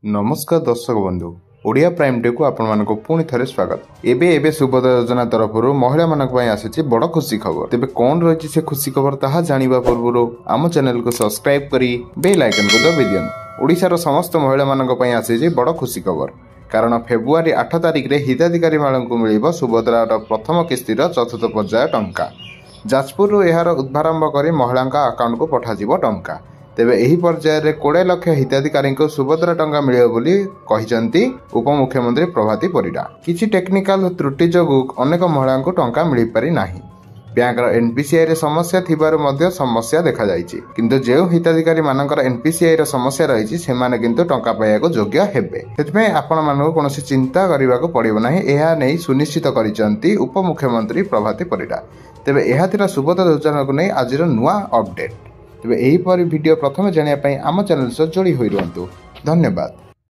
नमस्कार दर्शक बंधु ओडिया प्राइम डे को आपण पुणी थे स्वागत। एबे सुभद्रा योजना तरफ महिला मानक आसी बड़ खुशी खबर। तेबे कौन रही से खुशी खबर ताहा जानिबा पूर्व आम चैनल को सब्सक्राइब करी बेल आइकन को दबा दियन। ओडिशार समस्त महिला मानक आसी बड़ खुशी खबर कारण फेब्रुआरी 8 तारिख रे हिताधिकारी मानक मिलिबो सुभद्रा प्रथम किस्तीर चतुर्थ पर्याय टंका। जाजपुर यार उद्भारंभ कर महिला अकाउंट को पठाଯିबो टंका। तेबे एही पर्याय रे 20 लाख हिताधिकारी को सुभद्रा टंका मिलियो बोली कहिसंती उपमुख्यमंत्री प्रभाती परिडा। किछि टेक्निकल त्रुटि जोगु अनेक महिला को टंका मिलि पारि नाही। बैंक एनपीसीआई रे समस्या थिबार मध्य समस्या देखा जायछि, किंतु जे हिताधिकारी मानकर एनपीसीआई रे समस्या रहिछि सेमाने किंतु टंका पाइबाको योग्य हेबे। सेतमे आपण मानको कोनोसी चिंता करिबाको पड़िबो नाही, एहा नै सुनिश्चित करिसंती उपमुख्यमंत्री प्रभाती परिडा। तेबे एहा थिरा सुभद्रा योजना को नै आजिर नुआ अपडेट। तेबे एही परि वीडियो प्रथम जानिया पई आम चैनल से जोड़ी होई रहंतु। धन्यवाद।